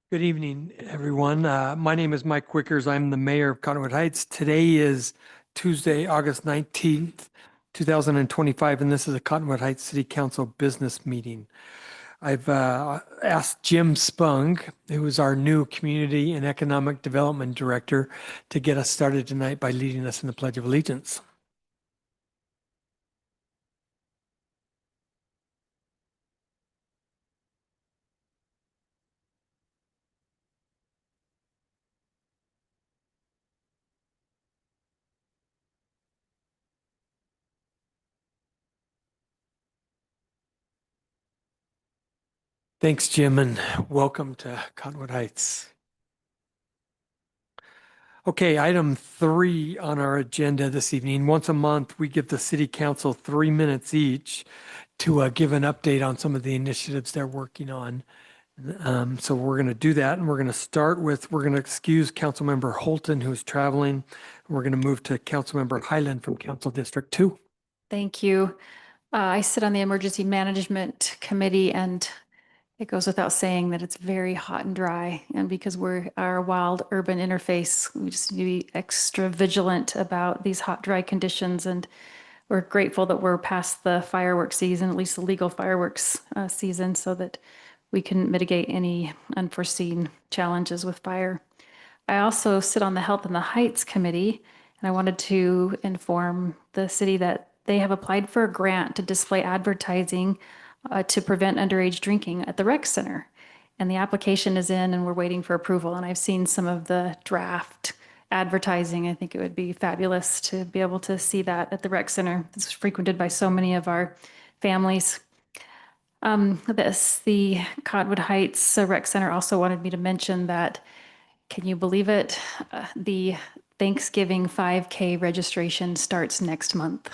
Good evening, everyone. My name is Mike Wickers. I'm the mayor of Cottonwood Heights. Today is Tuesday, August 19th, 2025, and this is a Cottonwood Heights City Council business meeting. I've asked Jim Spung, who is our new Community and Economic Development Director, to get us started tonight by leading us in the Pledge of Allegiance. Thanks, Jim, and welcome to Cottonwood Heights. Okay, item 3 on our agenda this evening. Once a month, we give the city council 3 minutes each to give an update on some of the initiatives they're working on. So we're going to do that, and we're going to excuse Councilmember Holton, who's traveling. And we're going to move to Councilmember Highland from Council District 2. Thank you. I sit on the Emergency Management Committee, and it goes without saying that it's very hot and dry. And because we're our wild urban interface, we just need to be extra vigilant about these hot, dry conditions. And we're grateful that we're past the fireworks season, at least the legal fireworks season, so that we can mitigate any unforeseen challenges with fire. I also sit on the Health in the Heights Committee, and I wanted to inform the city that they have applied for a grant to display advertising to prevent underage drinking at the rec center. And the application is in, and we're waiting for approval. And I've seen some of the draft advertising. I think it would be fabulous to be able to see that at the rec center. It's frequented by so many of our families. The Cottonwood Heights Rec Center also wanted me to mention that, can you believe it? The Thanksgiving 5K registration starts next month.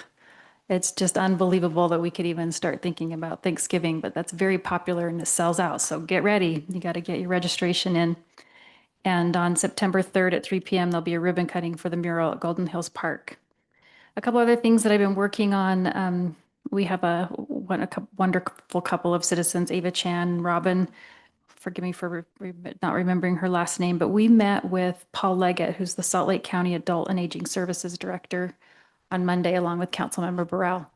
It's just unbelievable that we could even start thinking about Thanksgiving, but that's very popular and it sells out. So get ready. You got to get your registration in. And on September 3rd at 3 p.m., there'll be a ribbon cutting for the mural at Golden Hills Park. A couple other things that I've been working on. We have a wonderful couple of citizens, Ava Chan, Robin. Forgive me for not remembering her last name, but we met with Paul Leggett, who's the Salt Lake County Adult and Aging Services Director, on Monday, along with Councilmember Burrell.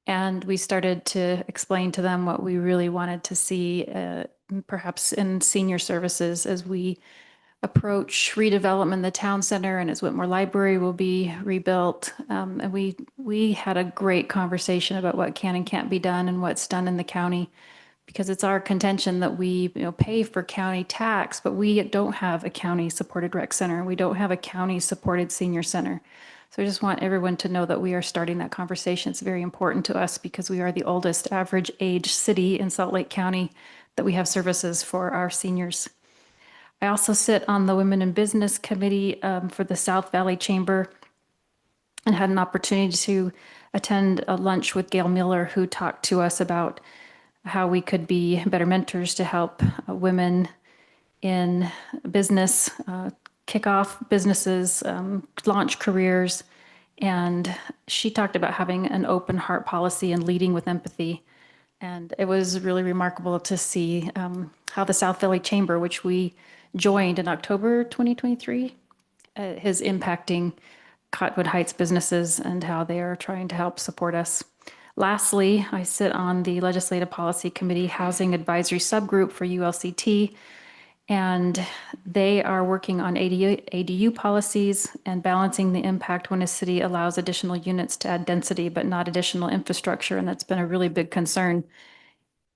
And we started to explain to them what we really wanted to see, perhaps in senior services, as we approach redevelopment in the town center and as Whitmore Library will be rebuilt. And we had a great conversation about what can and can't be done and what's done in the county, because it's our contention that we pay for county tax, but we don't have a county-supported rec center. We don't have a county-supported senior center. So I just want everyone to know that we are starting that conversation. It's very important to us because we are the oldest average age city in Salt Lake County that we have services for our seniors. I also sit on the Women in Business Committee for the South Valley Chamber, and had an opportunity to attend a lunch with Gail Miller, who talked to us about how we could be better mentors to help women in business kick off businesses, launch careers. And she talked about having an open heart policy and leading with empathy. And it was really remarkable to see how the South Valley Chamber, which we joined in October 2023, is impacting Cottonwood Heights businesses and how they are trying to help support us. Lastly, I sit on the Legislative Policy Committee Housing Advisory Subgroup for ULCT, and they are working on ADU policies and balancing the impact when a city allows additional units to add density, but not additional infrastructure, and that's been a really big concern.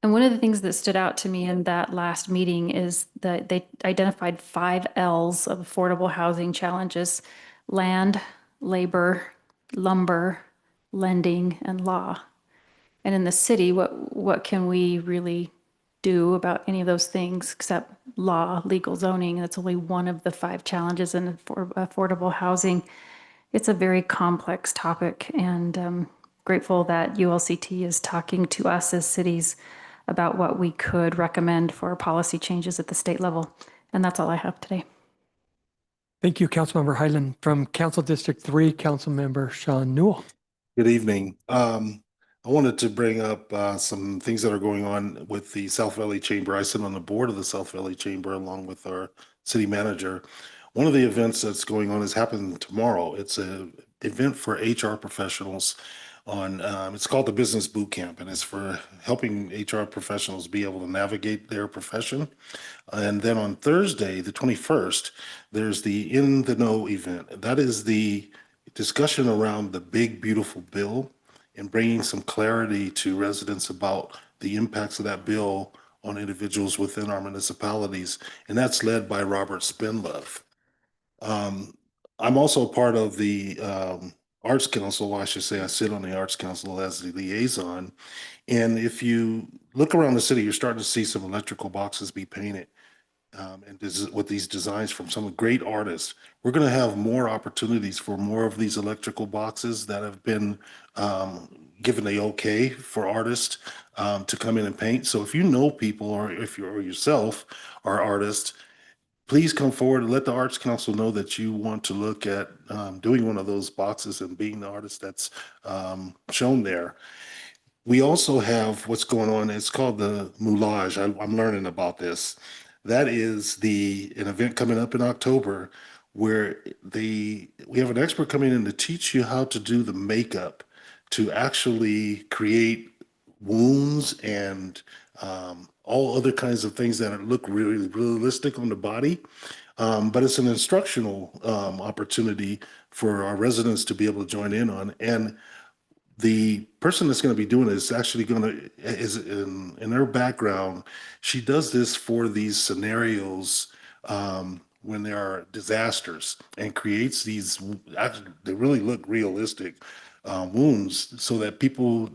And one of the things that stood out to me in that last meeting is that they identified 5 L's of affordable housing challenges: land, labor, lumber, lending, and law. And in the city, what can we really do about any of those things except law, legal zoning? That's only one of the 5 challenges in affordable housing. It's a very complex topic, and grateful that ULCT is talking to us as cities about what we could recommend for policy changes at the state level. And that's all I have today. Thank you, Councilmember Highland. From Council District 3, Councilmember Sean Newell. Good evening. I wanted to bring up some things that are going on with the South Valley Chamber. I sit on the board of the South Valley Chamber along with our city manager. One of the events that's going on is happening tomorrow. It's a event for HR professionals on, it's called the Business Boot Camp, and it's for helping HR professionals be able to navigate their profession. And then on Thursday, the 21st, there's the In the Know event. That is the discussion around the big, beautiful bill and bringing some clarity to residents about the impacts of that bill on individuals within our municipalities. And that's led by Robert Spinlove. I'm also part of the Arts Council. I should say I sit on the Arts Council as the liaison. And if you look around the city, you're starting to see some electrical boxes be painted. And with these designs from some great artists, we're going to have more opportunities for more of these electrical boxes that have been given the okay for artists to come in and paint. So if you know people, or if you're yourself are artists, please come forward and let the Arts Council know that you want to look at doing one of those boxes and being the artist that's shown there. We also have what's going on. It's called the Moulage. I'm learning about this. That is an event coming up in October where we have an expert coming in to teach you how to do the makeup to actually create wounds and all other kinds of things that look really realistic on the body. But it's an instructional opportunity for our residents to be able to join in on. And the person that's going to be doing it is actually is in her background. She does this for these scenarios when there are disasters and creates these, actually, they really look realistic wounds so that people,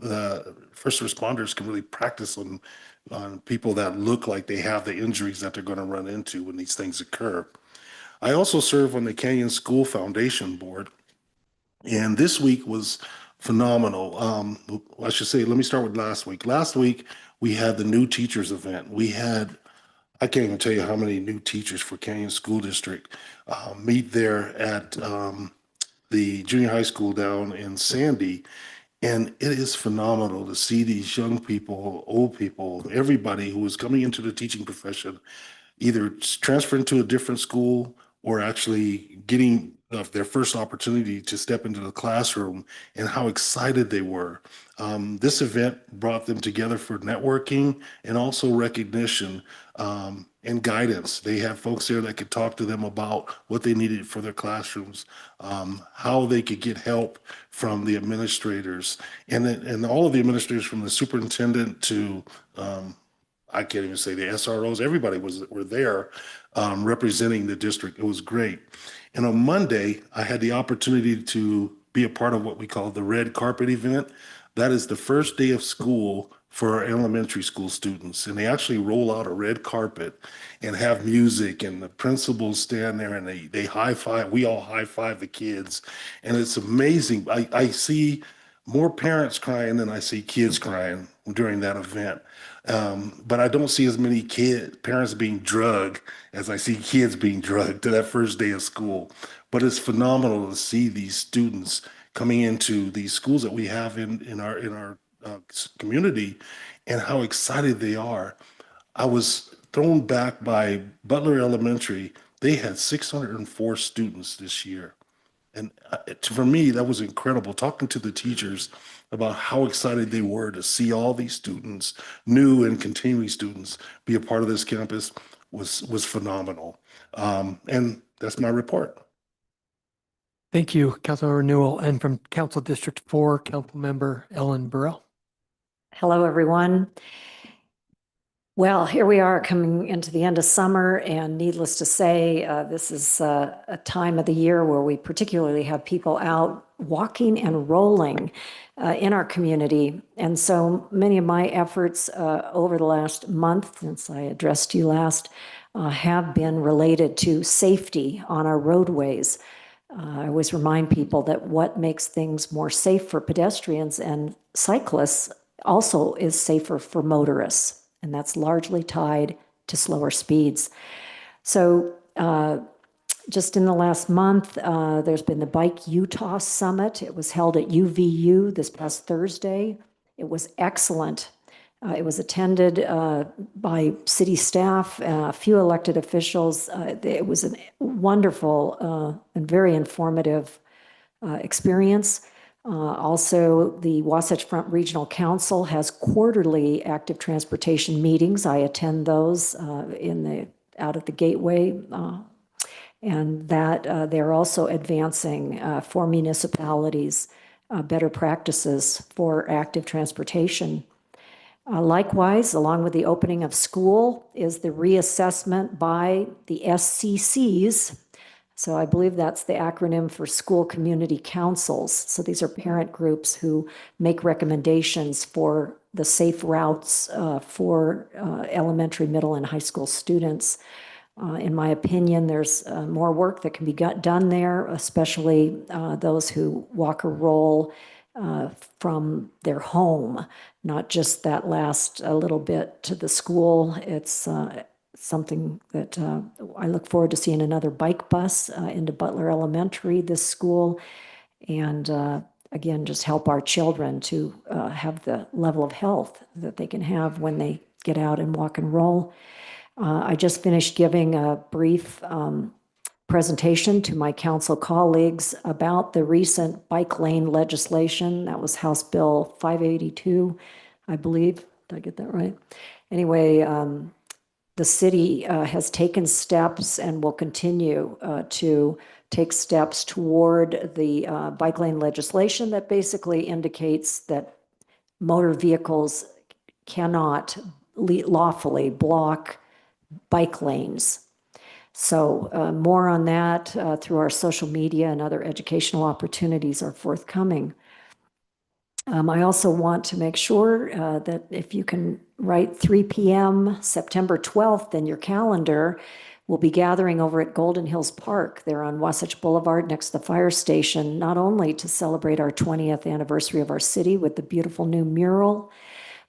first responders can really practice on people that look like they have the injuries that they're going to run into when these things occur. I also serve on the Canyon School Foundation Board. And this week was phenomenal. I should say, let me start with last week. Last week, we had the new teachers event. I can't even tell you how many new teachers for Canyon School District meet there at the junior high school down in Sandy. And it is phenomenal to see these young people, old people, everybody who is coming into the teaching profession, either transferring to a different school or actually getting their first opportunity to step into the classroom, and how excited they were. This event brought them together for networking and also recognition and guidance. They had folks there that could talk to them about what they needed for their classrooms, how they could get help from the administrators, and all of the administrators, from the superintendent to I can't even say the SROs. Everybody were there representing the district. It was great. And on Monday, I had the opportunity to be a part of what we call the red carpet event. That is the first day of school for our elementary school students. And they actually roll out a red carpet and have music, and the principals stand there and they high five. We all high five the kids. And it's amazing. I see more parents crying than I see kids crying during that event. But I don't see as many parents being drugged as I see kids being drugged to that first day of school. But it's phenomenal to see these students coming into these schools that we have in our community, and how excited they are. I was thrown back by Butler Elementary. They had 604 students this year. And for me, that was incredible. Talking to the teachers about how excited they were to see all these students, new and continuing students, be a part of this campus was phenomenal. And that's my report. Thank you, Councilmember Newell. And from Council District 4, Councilmember Ellen Burrell. Hello, everyone. Well, here we are coming into the end of summer, and needless to say, this is a time of the year where we particularly have people out walking and rolling in our community. And so many of my efforts over the last month, since I addressed you last, have been related to safety on our roadways. I always remind people that what makes things more safe for pedestrians and cyclists also is safer for motorists. And that's largely tied to slower speeds. So just in the last month, there's been the Bike Utah Summit. It was held at UVU this past Thursday. It was excellent. It was attended by city staff, a few elected officials. It was a wonderful and very informative experience. Also, the Wasatch Front Regional Council has quarterly active transportation meetings. I attend those out at the Gateway, and that they're also advancing for municipalities better practices for active transportation. Likewise, along with the opening of school, is the reassessment by the SCCs. So I believe that's the acronym for School Community Councils. So these are parent groups who make recommendations for the safe routes for elementary, middle, and high school students. In my opinion, there's more work that can be done there, especially those who walk or roll from their home, not just that last little bit to the school. It's something that I look forward to seeing another bike bus into Butler Elementary this school. And again, just help our children to have the level of health that they can have when they get out and walk and roll. I just finished giving a brief presentation to my council colleagues about the recent bike lane legislation. That was House Bill 582, I believe. Did I get that right? Anyway, the city has taken steps and will continue to take steps toward the bike lane legislation that basically indicates that motor vehicles cannot lawfully block bike lanes. So more on that through our social media, and other educational opportunities are forthcoming. I also want to make sure that if you can write 3 p.m. September 12th in your calendar, we'll be gathering over at Golden Hills Park there on Wasatch Boulevard next to the fire station, not only to celebrate our 20th anniversary of our city with the beautiful new mural,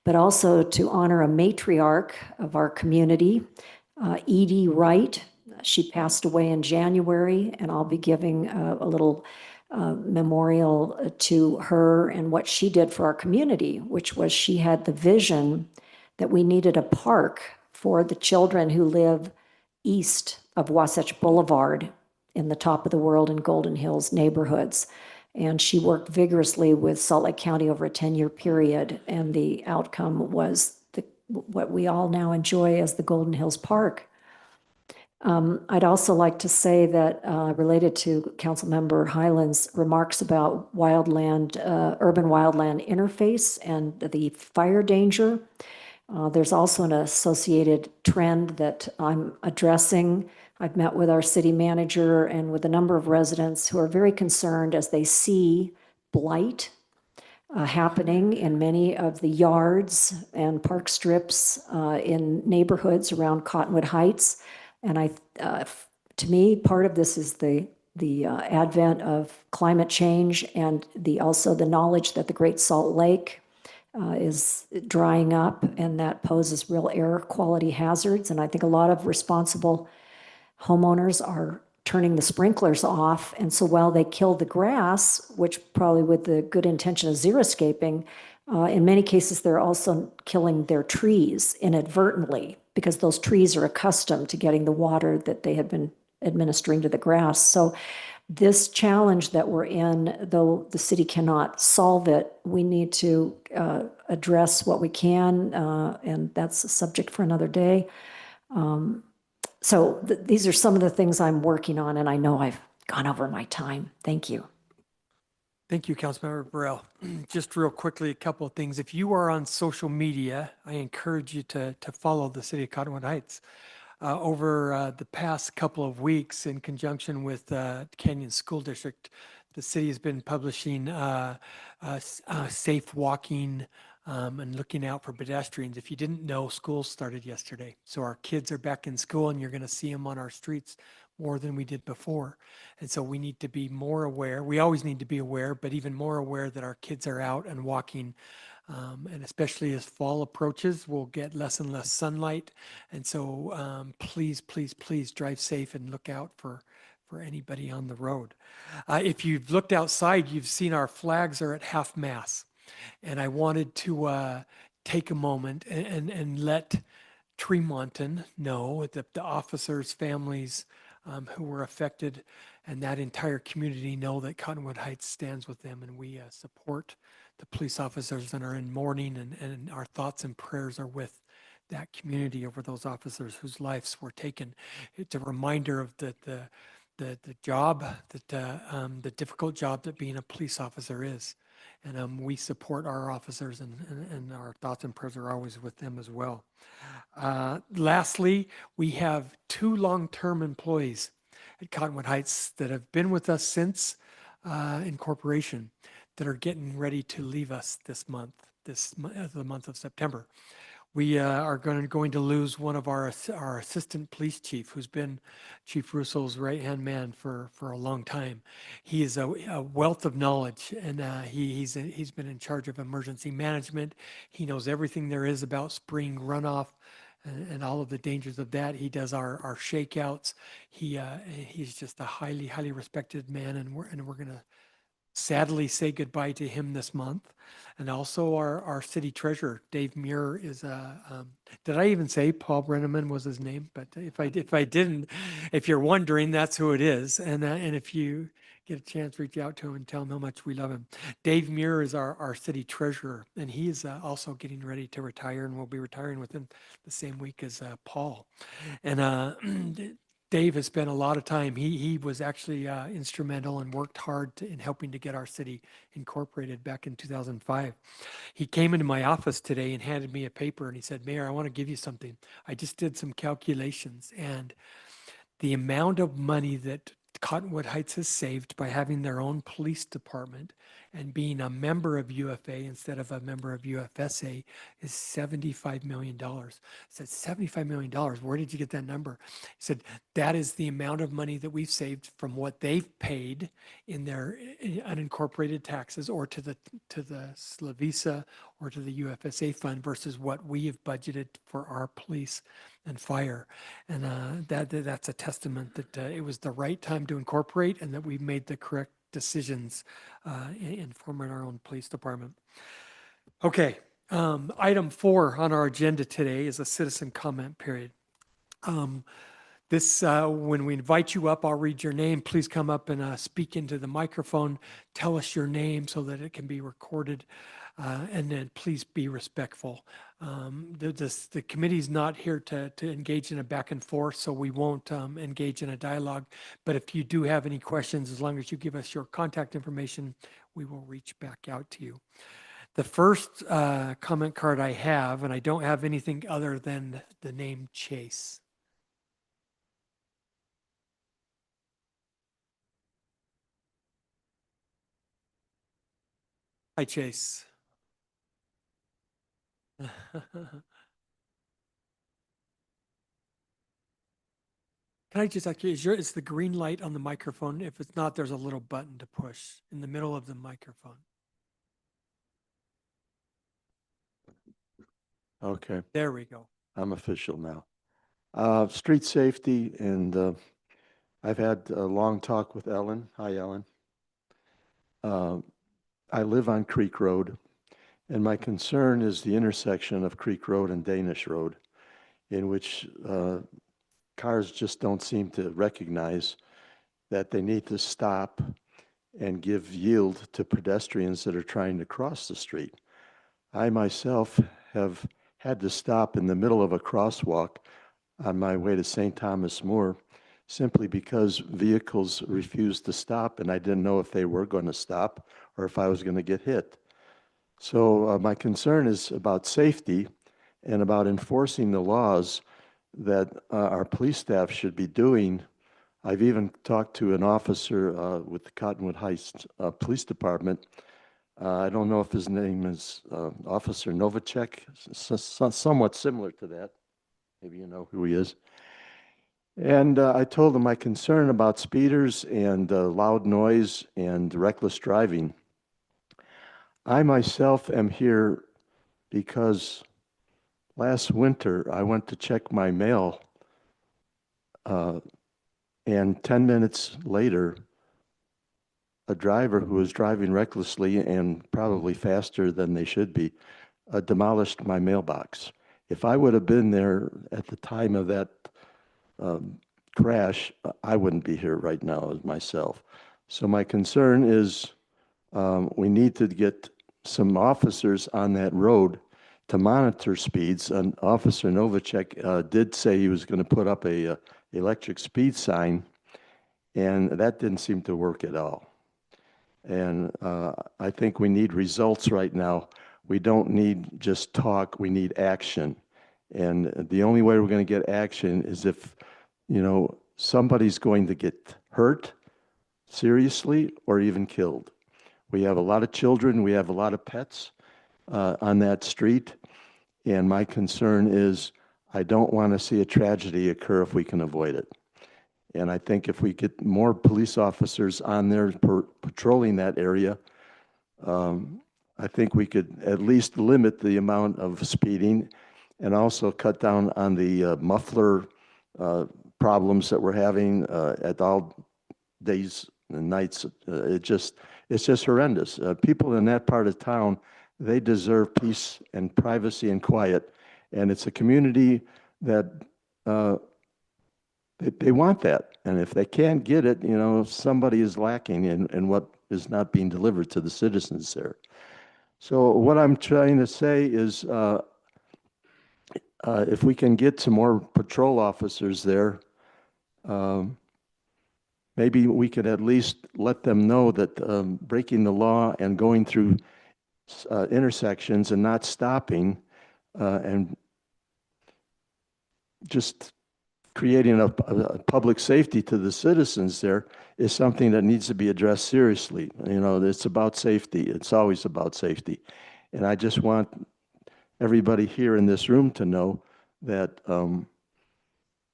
but also to honor a matriarch of our community, Edie Wright. She passed away in January, and I'll be giving a little memorial to her and what she did for our community, which was she had the vision that we needed a park for the children who live east of Wasatch Boulevard in the top of the world in Golden Hills neighborhoods. And she worked vigorously with Salt Lake County over a 10-year period, and the outcome was what we all now enjoy as the Golden Hills Park. I'd also like to say that related to Councilmember Highland's remarks about urban wildland interface and the fire danger, there's also an associated trend that I'm addressing. I've met with our city manager and with a number of residents who are very concerned as they see blight happening in many of the yards and park strips in neighborhoods around Cottonwood Heights. And to me, part of this is the advent of climate change, and also the knowledge that the Great Salt Lake is drying up, and that poses real air quality hazards. And I think a lot of responsible homeowners are turning the sprinklers off. And so while they kill the grass, which probably with the good intention of xeriscaping, in many cases, they're also killing their trees inadvertently, because those trees are accustomed to getting the water that they had been administering to the grass. So this challenge that we're in, though the city cannot solve it, we need to address what we can, and that's a subject for another day. So these are some of the things I'm working on, and I know I've gone over my time. Thank you. Thank you, Councilmember Burrell. Just real quickly, a couple of things. If you are on social media, I encourage you to follow the City of Cottonwood Heights. Over the past couple of weeks, in conjunction with Canyon School District, the city has been publishing safe walking and looking out for pedestrians. If you didn't know, school started yesterday. So our kids are back in school, and you're going to see them on our streets more than we did before. And so we need to be more aware. We always need to be aware, but even more aware that our kids are out and walking. And especially as fall approaches, we'll get less and less sunlight. And so please, please, please drive safe and look out for anybody on the road. If you've looked outside, you've seen our flags are at half mast. And I wanted to take a moment and let Tremonton know, the officers, families who were affected, and that entire community know that Cottonwood Heights stands with them, and we support the police officers and are in mourning, and our thoughts and prayers are with that community over those officers whose lives were taken. It's a reminder of the job the difficult job that being a police officer is. And we support our officers, and our thoughts and prayers are always with them as well. Lastly, we have 2 long-term employees at Cottonwood Heights that have been with us since incorporation that are getting ready to leave us this month, the month of September. We are going to lose one of our assistant police chief, who's been Chief Russo's right-hand man for a long time. He is a wealth of knowledge, and he's been in charge of emergency management. He knows everything there is about spring runoff and all of the dangers of that. He does our shakeouts. He's just a highly respected man, and we're going to sadly say goodbye to him this month. And also our city treasurer, Dave Muir, is did I even say Paul Brenneman was his name? But if I didn't, if you're wondering, that's who it is. And if you get a chance, reach out to him and tell him how much we love him. Dave Muir is our city treasurer, and he is also getting ready to retire, and will be retiring within the same week as Paul. And Dave has spent a lot of time. He was actually instrumental and worked hard in helping to get our city incorporated back in 2005. He came into my office today and handed me a paper, and he said, "Mayor, I want to give you something. I just did some calculations, and the amount of money that Cottonwood Heights has saved by having their own police department and being a member of UFA instead of a member of UFSA is $75 million. I said, $75 million, where did you get that number? He said, that is the amount of money that we've saved from what they've paid in their unincorporated taxes, or to the Slavisa or to the UFSA fund, versus what we have budgeted for our police and fire. And that's a testament that it was the right time to incorporate, and that we've made the correct decisions in forming our own police department. Okay, item 4 on our agenda today is a citizen comment period. When we invite you up, I'll read your name. Please come up and speak into the microphone. Tell us your name so that it can be recorded. And then please be respectful. The committee's not here to engage in a back and forth, so we won't engage in a dialogue. But if you do have any questions, as long as you give us your contact information, we will reach back out to you. The first comment card I have, and I don't have anything other than the name Chase. Hi, Chase. Can I just ask you, is the green light on the microphone? If it's not, there's a little button to push in the middle of the microphone. Okay, There we go. I'm official now. Street safety, and I've had a long talk with Ellen. Hi, Ellen. I live on Creek Road, and my concern is the intersection of Creek Road and Danish Road, in which cars just don't seem to recognize that they need to stop and give yield to pedestrians that are trying to cross the street. I myself have had to stop in the middle of a crosswalk on my way to St. Thomas More, simply because vehicles refused to stop, and I didn't know if they were going to stop or if I was going to get hit. So my concern is about safety and about enforcing the laws that our police staff should be doing. I've even talked to an officer with the Cottonwood Heights Police Department. I don't know if his name is Officer Novacek, somewhat similar to that. Maybe you know who he is. And I told him my concern about speeders and loud noise and reckless driving. I myself am here because last winter I went to check my mail, and 10 minutes later, a driver who was driving recklessly and probably faster than they should be demolished my mailbox. If I would have been there at the time of that crash, I wouldn't be here right now as myself. So my concern is we need to get some officers on that road to monitor speeds. And Officer Novacek did say he was going to put up a electric speed sign, and that didn't seem to work at all. And I think we need results right now. We don't need just talk, we need action. And the only way we're going to get action is if, somebody's going to get hurt seriously or even killed. We have a lot of children, we have a lot of pets on that street. And my concern is I don't want to see a tragedy occur if we can avoid it. And I think if we get more police officers on there patrolling that area, I think we could at least limit the amount of speeding and also cut down on the muffler problems that we're having at all days and nights. It's just horrendous. People in that part of town, they deserve peace and privacy and quiet. And it's a community that they want that. And if they can't get it, somebody is lacking in what is not being delivered to the citizens there. So what I'm trying to say is if we can get some more patrol officers there, maybe we could at least let them know that breaking the law and going through intersections and not stopping and just creating a public safety to the citizens there is something that needs to be addressed seriously. It's about safety. It's always about safety. And I just want everybody here in this room to know that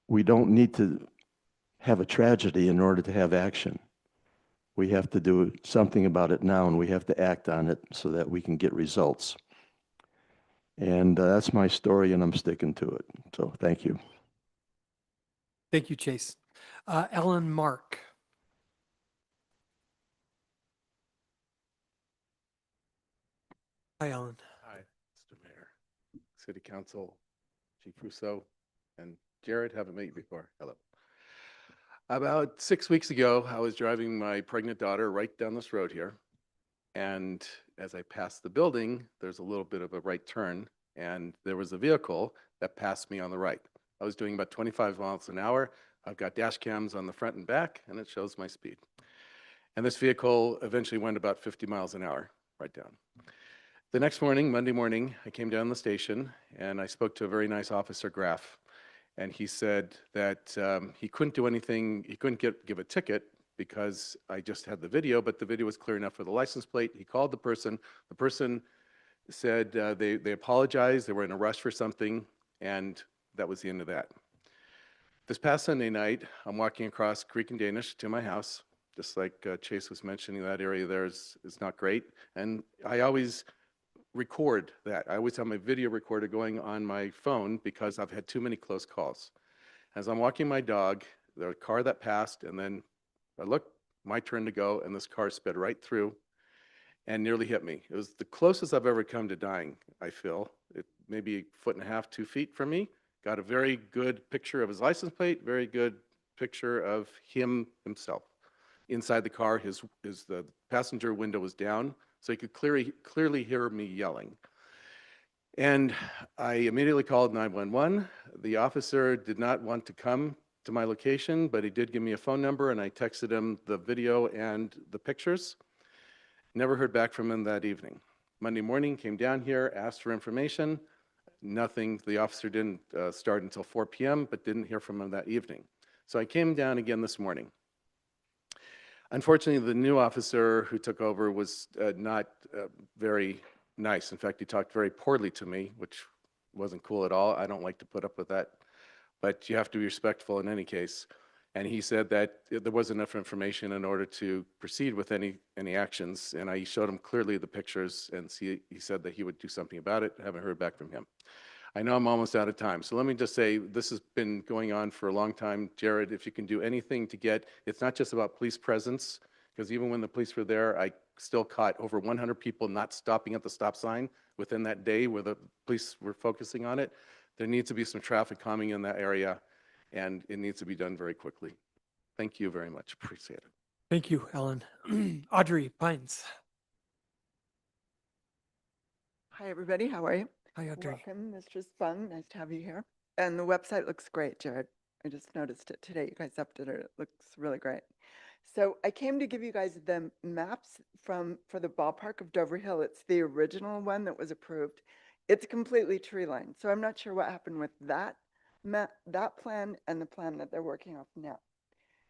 we don't need to have a tragedy in order to have action. We have to do something about it now, and we have to act on it so that we can get results. And that's my story, and I'm sticking to it. So thank you. Thank you, Chase. Ellen Mark. Hi, Ellen. Hi, Mr. Mayor, City Council, Chief Russo, and Jared. Haven't met you before. Hello. About 6 weeks ago, I was driving my pregnant daughter right down this road here. And as I passed the building, there's a little bit of a right turn, and there was a vehicle that passed me on the right. I was doing about 25 miles an hour. I've got dash cams on the front and back, and it shows my speed. And this vehicle eventually went about 50 miles an hour right down. The next morning, Monday morning, I came down the station and I spoke to a very nice officer, Graff, and he said that he couldn't do anything, he couldn't give a ticket because I just had the video, but the video was clear enough for the license plate. He called the person said they apologized, they were in a rush for something, and that was the end of that. This past Sunday night, I'm walking across Creek and Danish to my house, just like Chase was mentioning, that area there is not great, and I always record that. I always have my video recorder going on my phone because I've had too many close calls. As I'm walking my dog, the car that passed, and then I looked, my turn to go, and this car sped right through and nearly hit me. It was the closest I've ever come to dying, I feel. It maybe a foot and a half, 2 feet from me. Got a very good picture of his license plate, very good picture of himself. Inside the car, the passenger window was down, so he could clearly hear me yelling. And I immediately called 911. The officer did not want to come to my location, but he did give me a phone number, and I texted him the video and the pictures. Never heard back from him that evening. Monday morning, came down here, asked for information. Nothing. The officer didn't start until 4 p.m., but didn't hear from him that evening. So I came down again this morning. Unfortunately, the new officer who took over was not very nice. In fact, he talked very poorly to me, which wasn't cool at all. I don't like to put up with that, but you have to be respectful in any case. And he said that there wasn't enough information in order to proceed with any actions. And I showed him clearly the pictures, and he said that he would do something about it. I haven't heard back from him. I know I'm almost out of time, so let me just say this has been going on for a long time. Jared, if you can do anything to get, it's not just about police presence, because even when the police were there, I still caught over 100 people not stopping at the stop sign within that day where the police were focusing on it. There needs to be some traffic calming in that area, and it needs to be done very quickly. Thank you very much. Appreciate it. Thank you, Ellen. Audrey Pines. Hi, everybody. How are you? Hi, Audrey. Welcome, Mr. Spung. Nice to have you here. And the website looks great, Jared. I just noticed it today. You guys updated it. It looks really great. So I came to give you guys the maps for the ballpark of Dover Hill. It's the original one that was approved. It's completely tree lined. So I'm not sure what happened with that that plan and the plan that they're working off now.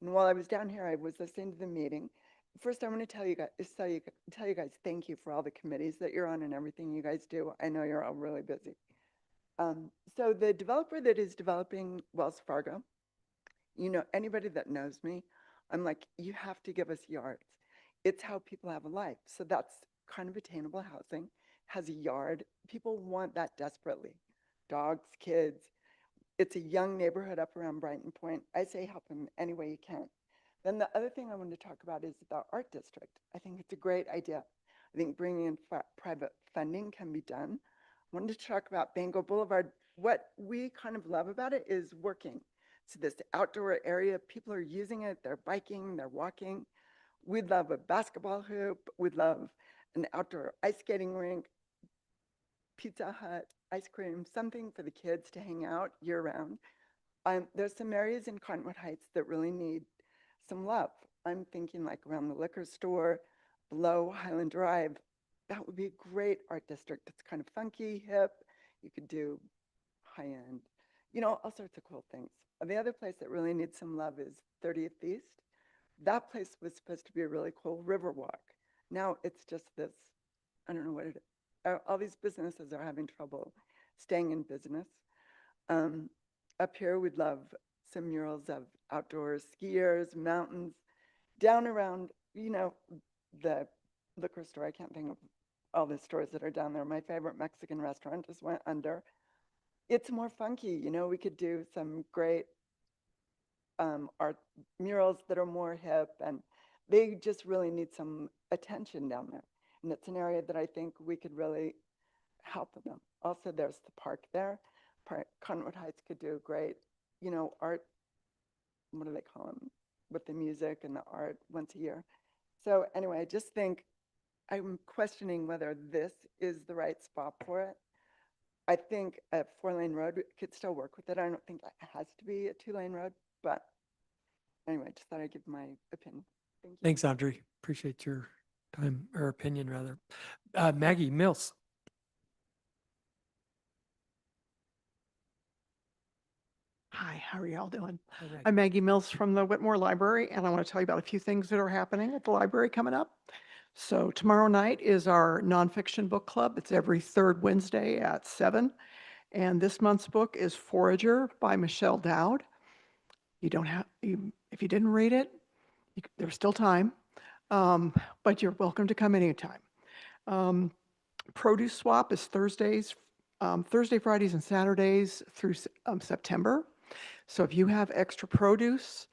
And while I was down here, I was listening to the meeting. First, I want to tell you guys thank you for all the committees that you're on and everything you guys do. I know you're all really busy. So the developer that is developing Wells Fargo, you know, anybody that knows me, I'm like, you have to give us yards. It's how people have a life. So that's kind of attainable housing, has a yard. People want that desperately. Dogs, kids. It's a young neighborhood up around Brighton Point. I say help them any way you can. Then the other thing I want to talk about is the art district. I think it's a great idea. I think bringing in private funding can be done. I wanted to talk about Bengal Boulevard. What we kind of love about it is working. So this outdoor area, people are using it, they're biking, they're walking. We'd love a basketball hoop. We'd love an outdoor ice skating rink, Pizza Hut, ice cream, something for the kids to hang out year round. There's some areas in Cottonwood Heights that really need some love. I'm thinking like around the liquor store, below Highland Drive. That would be a great art district. It's kind of funky, hip. You could do high end, you know, all sorts of cool things. The other place that really needs some love is 30th East. That place was supposed to be a really cool river walk. Now it's just this, I don't know what it is. All these businesses are having trouble staying in business. Up here, we'd love some murals of outdoor skiers, mountains, down around, you know, the liquor store. I can't think of all the stores that are down there. My favorite Mexican restaurant just went under. It's more funky, you know, we could do some great art murals that are more hip, and they just really need some attention down there. And it's an area that I think we could really help them. Also, there's the park there. Cottonwood Heights could do great, you know, art, what do they call them, with the music and the art once a year. So anyway, I just think I'm questioning whether this is the right spot for it. I think a 4-lane road could still work with it. I don't think it has to be a 2-lane road, but anyway, just thought I'd give my opinion. Thank you. Thanks, Audrey. Appreciate your time or opinion rather. Maggie Mills. Hi, how are y'all doing? Hi, Maggie. I'm Maggie Mills from the Whitmore Library, and I want to tell you about a few things that are happening at the library coming up. So tomorrow night is our nonfiction book club. It's every third Wednesday at 7. And this month's book is Forager by Michelle Dowd. You don't have, if you didn't read it, there's still time, but you're welcome to come anytime. Produce Swap is Thursdays, Thursday, Fridays, and Saturdays through September. So if you have extra produce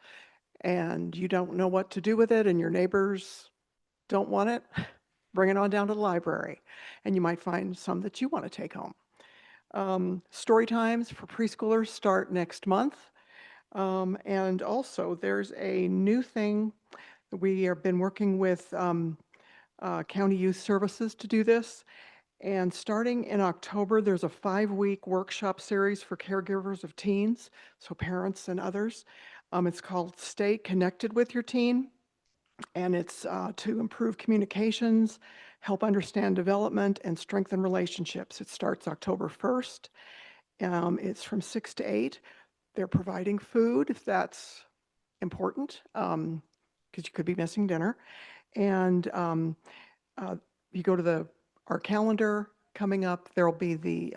and you don't know what to do with it and your neighbors don't want it, bring it on down to the library and you might find some that you want to take home. Story times for preschoolers start next month. And also there's a new thing. We have been working with County Youth Services to do this. And starting in October, there's a 5-week workshop series for caregivers of teens, so parents and others. It's called Stay Connected with Your Teen. And it's to improve communications, help understand development, and strengthen relationships. It starts October 1st. It's from 6 to 8. They're providing food if that's important, because you could be missing dinner. And you go to our calendar coming up, there'll be the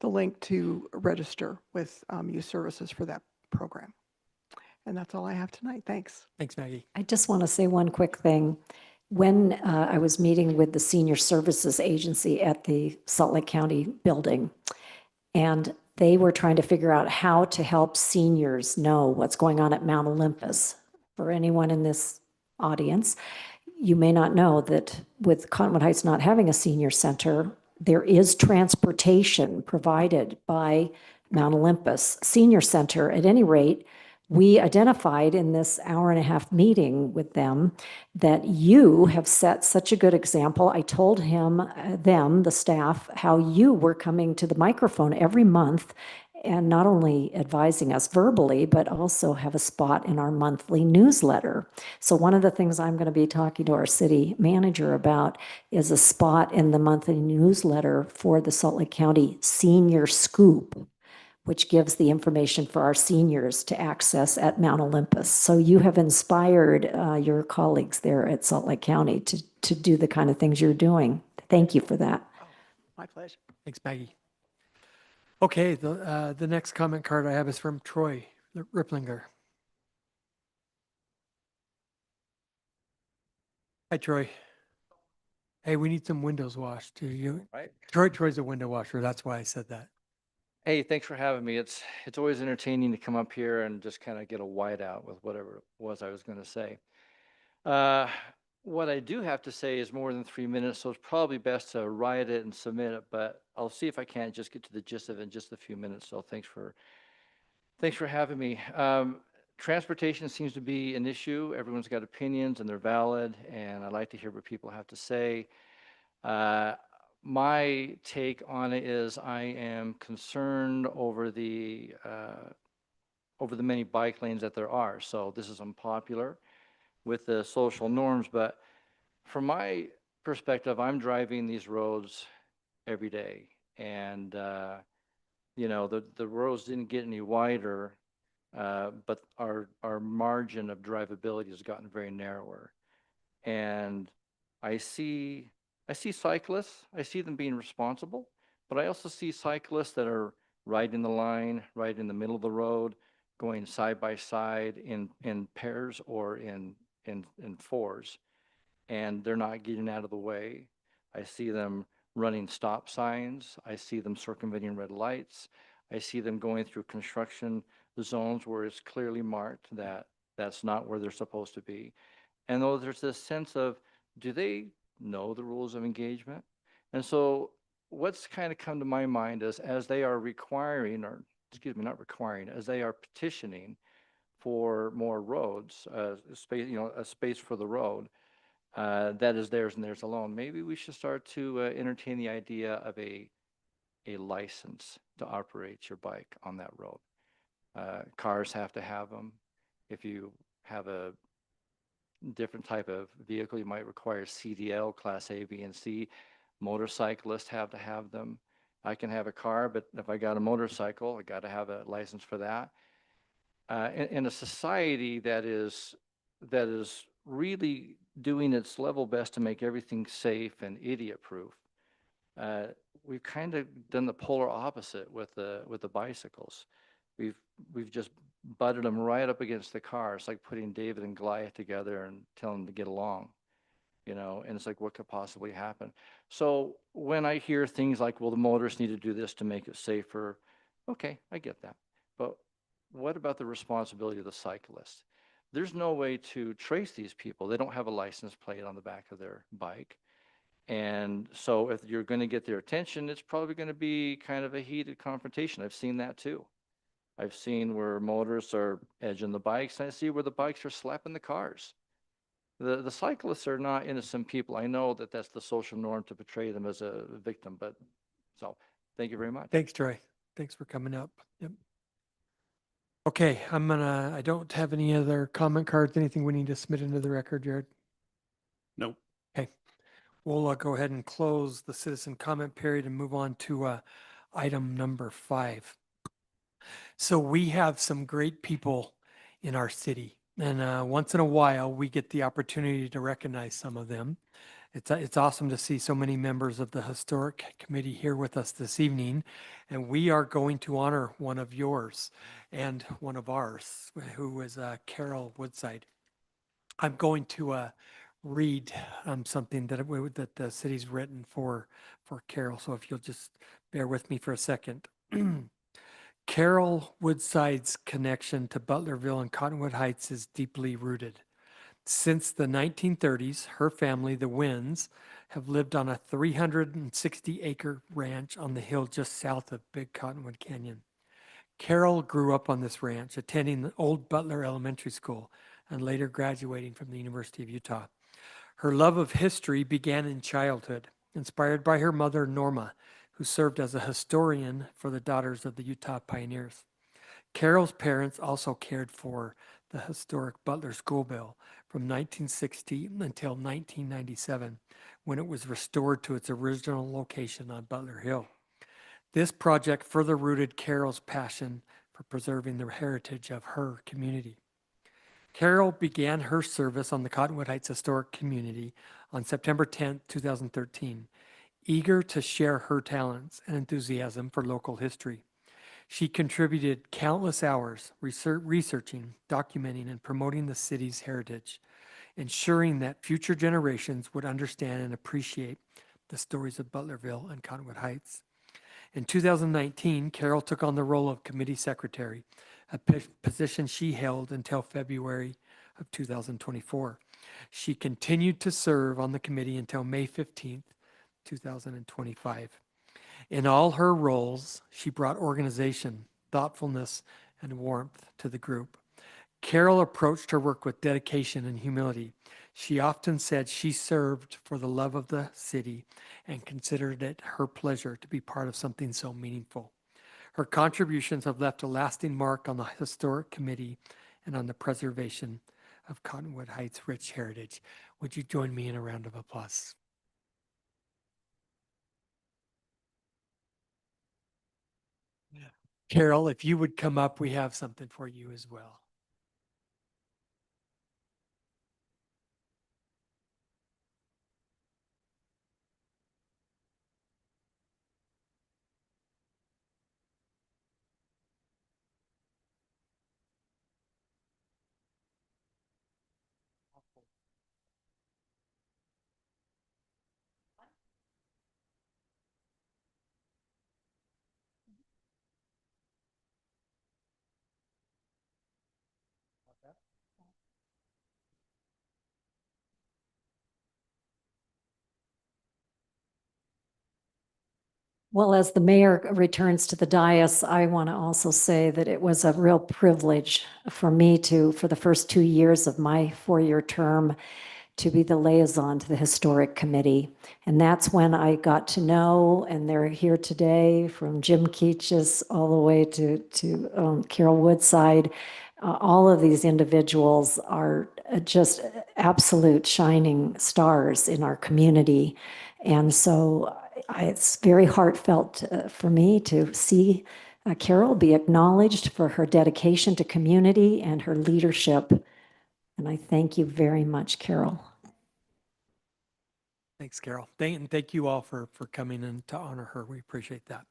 link to register with Youth Services for that program. And that's all I have tonight. Thanks. Thanks, Maggie. I just want to say one quick thing. When I was meeting with the Senior Services Agency at the Salt Lake County building, and they were trying to figure out how to help seniors know what's going on at Mount Olympus. For anyone in this audience, you may not know that with Cottonwood Heights not having a senior center, there is transportation provided by Mount Olympus Senior Center. At any rate, we identified in this hour-and-a-half meeting with them that you have set such a good example. I told them, the staff, how you were coming to the microphone every month and not only advising us verbally, but also have a spot in our monthly newsletter. So one of the things I'm going to be talking to our city manager about is a spot in the monthly newsletter for the Salt Lake County Senior Scoop, which gives the information for our seniors to access at Mount Olympus. So you have inspired your colleagues there at Salt Lake County to do the kind of things you're doing. Thank you for that. My pleasure. Thanks, Maggie. Okay, the next comment card I have is from Troy Ripplinger. Hi, Troy. Hey, we need some windows washed. Right. Troy's a window washer. That's why I said that. Hey, thanks for having me. It's always entertaining to come up here and just kind of get a whiteout with whatever it was I was going to say. What I do have to say is more than 3 minutes, so it's probably best to write it and submit it, but I'll see if I can't just get to the gist of it in just a few minutes. So thanks for having me. Transportation seems to be an issue. Everyone's got opinions and they're valid, and I like to hear what people have to say. My take on it is I am concerned over the many bike lanes that there are. So this is unpopular with the social norms, but from my perspective, I'm driving these roads every day, and the roads didn't get any wider, but our margin of drivability has gotten very narrower, and I see cyclists. I see them being responsible, but I also see cyclists that are right in the line, right in the middle of the road, going side by side in pairs or in fours, and they're not getting out of the way. I see them running stop signs. I see them circumventing red lights. I see them going through construction zones where it's clearly marked that that's not where they're supposed to be. And though there's this sense of, do they know the rules of engagement? And so what's kind of come to my mind is as they are as they are petitioning for more roads, a space for the road that is theirs and theirs alone, maybe we should start to entertain the idea of a license to operate your bike on that road. Cars have to have them. If you have a different type of vehicle, you might require CDL, Class A, B, and C. Motorcyclists have to have them. I can have a car, but if I got a motorcycle, I got to have a license for that. In a society that is really doing its level best to make everything safe and idiot-proof, we've kind of done the polar opposite with the bicycles. We've just butted them right up against the car. It's like putting David and Goliath together and telling them to get along, and it's like, what could possibly happen? So when I hear things like, well, the motorists need to do this to make it safer, okay, I get that. But what about the responsibility of the cyclist? There's no way to trace these people. They don't have a license plate on the back of their bike. And so if you're going to get their attention, it's probably going to be kind of a heated confrontation. I've seen that too. I've seen where motorists are edging the bikes, and I see where the bikes are slapping the cars. The cyclists are not innocent people. I know that that's the social norm to portray them as a victim, but so thank you very much. Thanks, Troy. Thanks for coming up. Yep. Okay, I don't have any other comment cards, anything we need to submit into the record, Jared? Nope. Okay, we'll go ahead and close the citizen comment period and move on to item number 5. So we have some great people in our city, and once in a while we get the opportunity to recognize some of them. It's awesome to see so many members of the Historic Committee here with us this evening, and we are going to honor one of yours and one of ours, who is Carol Woodside. I'm going to read something that the city's written for Carol, so if you'll just bear with me for a second. Carol Woodside's connection to Butlerville and Cottonwood Heights is deeply rooted. Since the 1930s, her family, the Winds, have lived on a 360-acre ranch on the hill just south of Big Cottonwood Canyon. Carol grew up on this ranch, attending the old Butler Elementary School and later graduating from the University of Utah. Her love of history began in childhood, inspired by her mother, Norma, who served as a historian for the Daughters of the Utah Pioneers. Carol's parents also cared for the historic Butler School Bill from 1960 until 1997, when it was restored to its original location on Butler Hill. This project further rooted Carol's passion for preserving the heritage of her community. Carol began her service on the Cottonwood Heights Historic Community on September 10, 2013, eager to share her talents and enthusiasm for local history. She contributed countless hours researching, documenting, and promoting the city's heritage, ensuring that future generations would understand and appreciate the stories of Butlerville and Cottonwood Heights. In 2019, Carol took on the role of committee secretary, a position she held until February of 2024. She continued to serve on the committee until May 15th, 2025. In all her roles, she brought organization, thoughtfulness, and warmth to the group. Carol approached her work with dedication and humility. She often said she served for the love of the city and considered it her pleasure to be part of something so meaningful. Her contributions have left a lasting mark on the Historic Committee and on the preservation of Cottonwood Heights' rich heritage. Would you join me in a round of applause? Carol, if you would come up, we have something for you as well. Well, as the mayor returns to the dais, I want to also say that it was a real privilege for me to, for the first 2 years of my 4-year term, to be the liaison to the Historic Committee. And that's when I got to know, and they're here today, from Jim Keaches all the way to Carol Woodside. All of these individuals are just absolute shining stars in our community. And so it's very heartfelt for me to see Carol be acknowledged for her dedication to community and her leadership. And I thank you very much, Carol. Thanks, Carol. Thank you all for coming in to honor her. We appreciate that.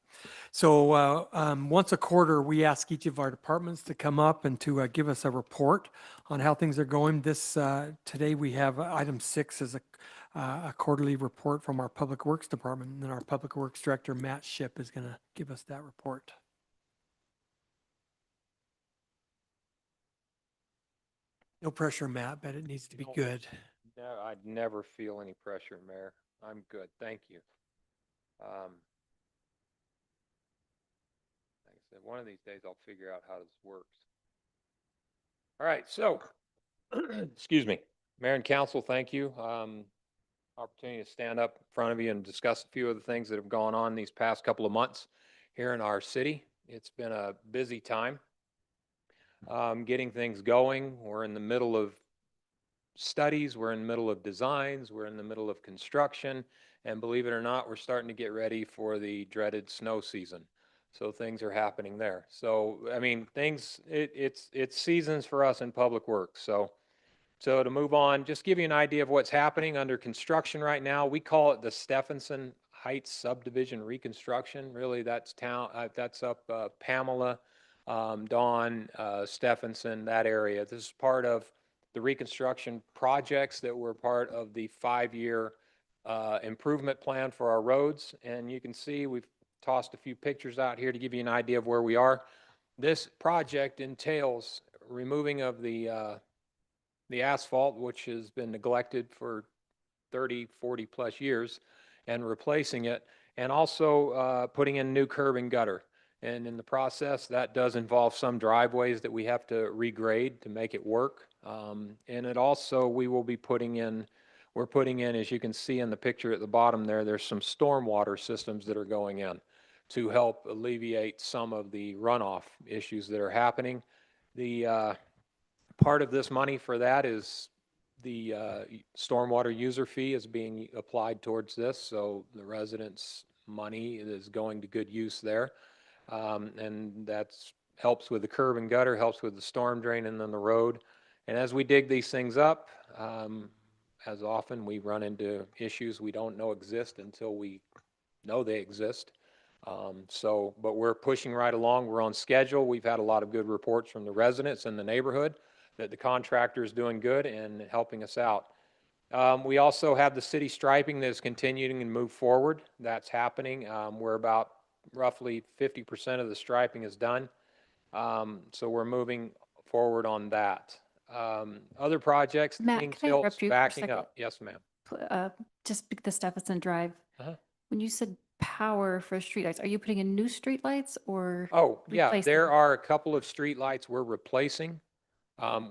So once a quarter, we ask each of our departments to come up and to give us a report on how things are going. Today we have item 6 is a quarterly report from our Public Works Department, and then our Public Works Director, Matt Ship, is going to give us that report. No pressure, Matt, but it needs to be good. No, I'd never feel any pressure, Mayor. I'm good. Thank you. Like I said, one of these days I'll figure out how this works. All right, so, excuse me, Mayor and Council, thank you. Opportunity to stand up in front of you and discuss a few of the things that have gone on these past couple of months here in our city. It's been a busy time getting things going. We're in the middle of studies, we're in the middle of designs, we're in the middle of construction, and believe it or not, we're starting to get ready for the dreaded snow season. So things are happening there. So, I mean, it's seasons for us in public works. So to move on, just give you an idea of what's happening under construction right now. We call it the Stephenson Heights Subdivision Reconstruction. Really, that's up Pamela, Dawn, Stephenson, that area. This is part of the reconstruction projects that were part of the 5-year improvement plan for our roads. And you can see we've tossed a few pictures out here to give you an idea of where we are. This project entails removing of the the asphalt, which has been neglected for 30, 40 plus years, and replacing it, and also putting in new curb and gutter. And in the process, that does involve some driveways that we have to regrade to make it work. And it also, we will be putting in, we're putting in, as you can see in the picture at the bottom there, there's some stormwater systems that are going in to help alleviate some of the runoff issues that are happening. The part of this money for that is the stormwater user fee is being applied towards this, so the residents' money is going to good use there. And that's helps with the curb and gutter, helps with the storm drain and then the road. And as we dig these things up, as often we run into issues we don't know exist until we know they exist. But we're pushing right along. We're on schedule. We've had a lot of good reports from the residents in the neighborhood that the contractor is doing good and helping us out. We also have the city striping that is continuing to move forward. That's happening. We're about roughly 50% of the striping is done. So we're moving forward on that. Other projects, Matt, Kings can I Hill's interrupt you for a backing second? up. Yes, ma'am. Just the Stephenson Drive. Uh-huh. When you said power for streetlights, are you putting in new streetlights or? Oh, yeah, replacing? there are a couple of streetlights we're replacing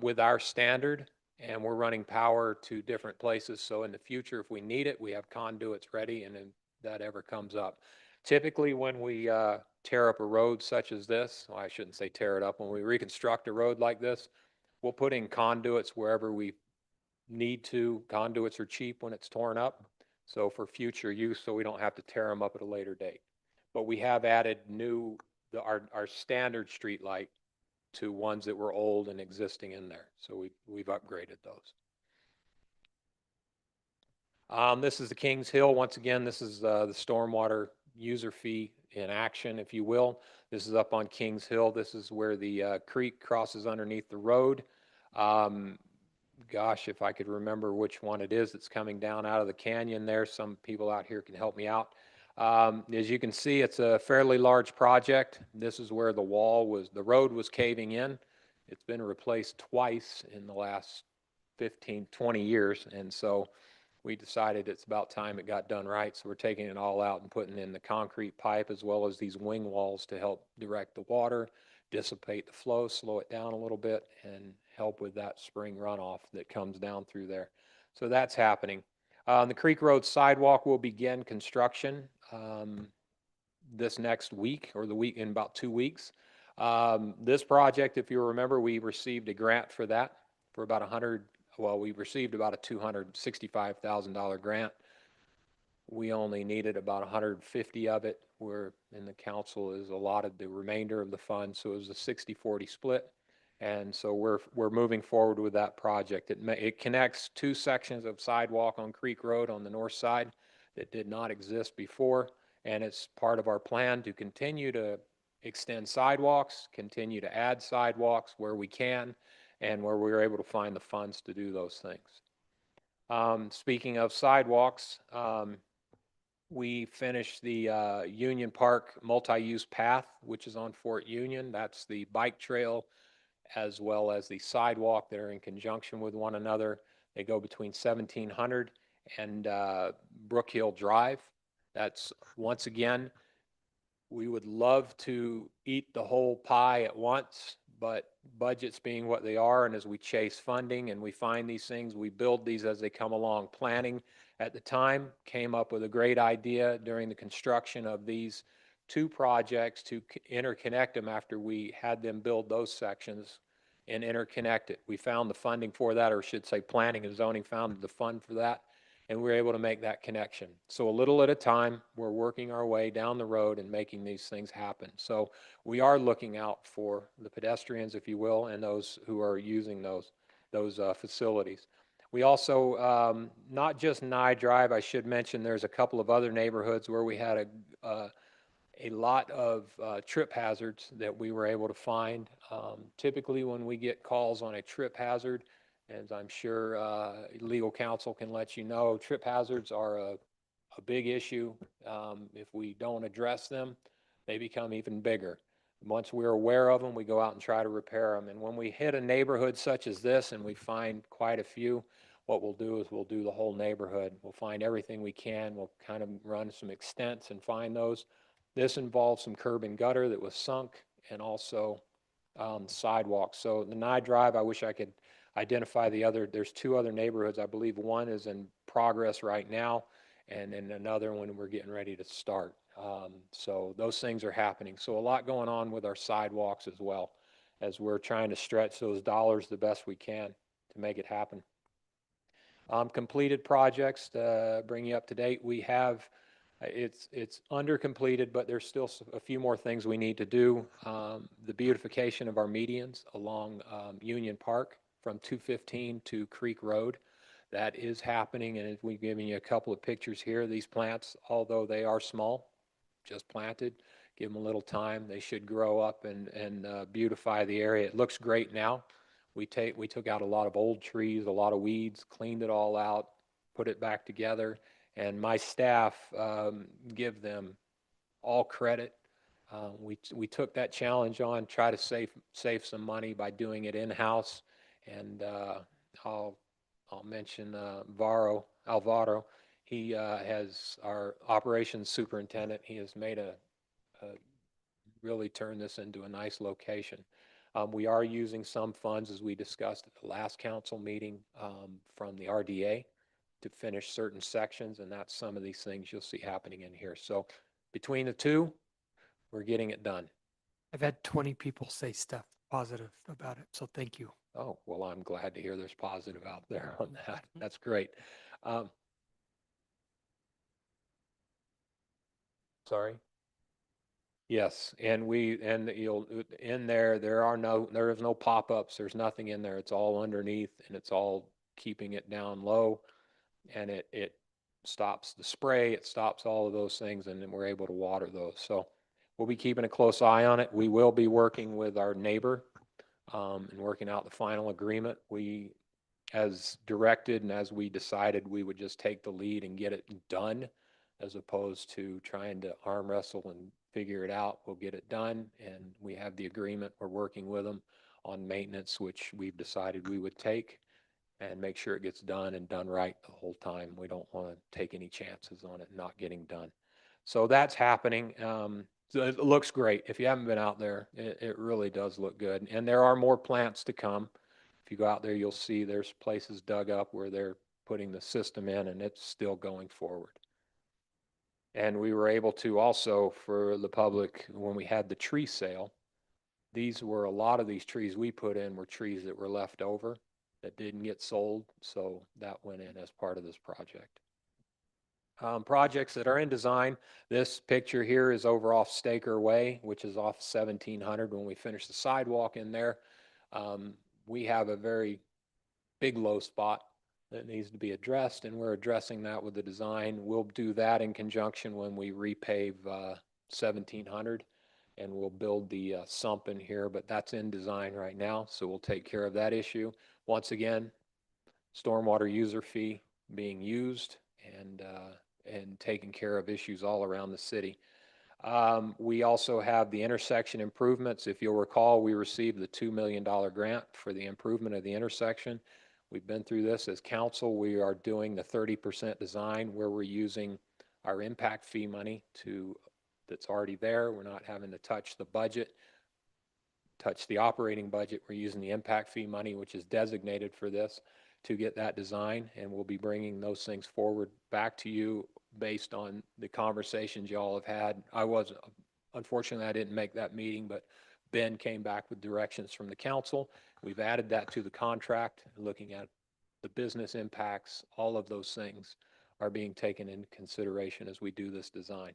with our standard, and we're running power to different places. So in the future, if we need it, we have conduits ready, and if that ever comes up. Typically, when we tear up a road such as this, well, I shouldn't say tear it up, when we reconstruct a road like this, we'll put in conduits wherever we need to. Conduits are cheap when it's torn up, so for future use, so we don't have to tear them up at a later date. But we have added our standard street light to ones that were old and existing in there. So we've upgraded those. This is the Kings Hill. Once again, this is the stormwater user fee in action, if you will. This is up on Kings Hill. This is where the creek crosses underneath the road. Gosh, if I could remember which one it is that's coming down out of the canyon there. Some people out here can help me out. As you can see, it's a fairly large project. This is where the road was caving in. It's been replaced twice in the last 15, 20 years. And so we decided it's about time it got done right. So we're taking it all out and putting in the concrete pipe as well as these wing walls to help direct the water, dissipate the flow, slow it down a little bit, and help with that spring runoff that comes down through there. So that's happening. The Creek Road sidewalk will begin construction this next week or the week in about 2 weeks. This project, if you remember, we received a grant for that for about we received about a $265,000 grant. We only needed about 150 of it, and the council is allotted the remainder of the funds. So it was a 60-40 split. And so we're moving forward with that project. It connects 2 sections of sidewalk on Creek Road on the north side that did not exist before. And it's part of our plan to continue to extend sidewalks, continue to add sidewalks where we can, and where we're able to find the funds to do those things. Speaking of sidewalks, we finished the Union Park multi-use path, which is on Fort Union. That's the bike trail as well as the sidewalk that are in conjunction with one another. They go between 1700 and Brook Hill Drive. That's, once again, we would love to eat the whole pie at once, but budgets being what they are, and as we chase funding and we find these things, we build these as they come along. Planning at the time came up with a great idea during the construction of these 2 projects to interconnect them after we had them build those sections and interconnect it. We found the funding for that, or I should say planning and zoning found the fund for that, and we were able to make that connection. So a little at a time, we're working our way down the road and making these things happen. So we are looking out for the pedestrians, if you will, and those who are using those facilities. We also, not just Nye Drive, I should mention there's a couple of other neighborhoods where we had a lot of trip hazards that we were able to find. Typically when we get calls on a trip hazard, as I'm sure legal counsel can let you know, trip hazards are a big issue. If we don't address them, they become even bigger. Once we're aware of them, we go out and try to repair them. And when we hit a neighborhood such as this and we find quite a few, what we'll do is we'll do the whole neighborhood. We'll find everything we can. We'll kind of run some extents and find those. This involves some curb and gutter that was sunk and also sidewalks. So the Nye Drive, I wish I could identify the other. There's two other neighborhoods. I believe one is in progress right now, and then another one we're getting ready to start. So those things are happening. So a lot going on with our sidewalks as well, as we're trying to stretch those dollars the best we can to make it happen. Completed projects, to bring you up to date, we have, it's under completed, but there's still a few more things we need to do. The beautification of our medians along Union Park from 215 to Creek Road. That is happening, and we've given you a couple of pictures here. These plants, although they are small, just planted, give them a little time. They should grow up and beautify the area. It looks great now. We took out a lot of old trees, a lot of weeds, cleaned it all out, put it back together, and my staff give them all credit. We took that challenge on, try to save some money by doing it in-house, and I'll mention Alvaro. He has our operations superintendent. He has made really turned this into a nice location. We are using some funds, as we discussed at the last council meeting, from the RDA to finish certain sections, and that's some of these things you'll see happening in here. So between the two, we're getting it done. I've had 20 people say stuff positive about it, so thank you. Oh, well, I'm glad to hear there's positive out there on that. That's great. Sorry? Yes, and you'll, in there is no pop-ups, there's nothing in there. It's all underneath, and it's all keeping it down low, and it stops the spray, it stops all of those things, and then we're able to water those. So we'll be keeping a close eye on it. We will be working with our neighbor and working out the final agreement. We, as directed and as we decided, we would just take the lead and get it done, as opposed to trying to arm wrestle and figure it out. We'll get it done, and we have the agreement. We're working with them on maintenance, which we've decided we would take, and make sure it gets done and done right the whole time. We don't want to take any chances on it not getting done. So that's happening. So it looks great. If you haven't been out there, it really does look good. And there are more plants to come. If you go out there, you'll see there's places dug up where they're putting the system in, and it's still going forward. And we were able to also, for the public, when we had the tree sale, a lot of these trees we put in were trees that were left over that didn't get sold. So that went in as part of this project. Projects that are in design. This picture here is over off Staker Way, which is off 1700. When we finish the sidewalk in there, we have a very big low spot that needs to be addressed, and we're addressing that with the design. We'll do that in conjunction when we repave 1700, and we'll build the sump in here, but that's in design right now, so we'll take care of that issue. Once again, stormwater user fee being used and taking care of issues all around the city. We also have the intersection improvements. If you'll recall, we received the $2 million grant for the improvement of the intersection. We've been through this as council. We are doing the 30% design where we're using our impact fee money that's already there. We're not having to touch the budget, touch the operating budget. We're using the impact fee money, which is designated for this, to get that design, and we'll be bringing those things forward back to you based on the conversations y'all have had. Unfortunately, I didn't make that meeting, but Ben came back with directions from the council. We've added that to the contract, looking at the business impacts. All of those things are being taken into consideration as we do this design.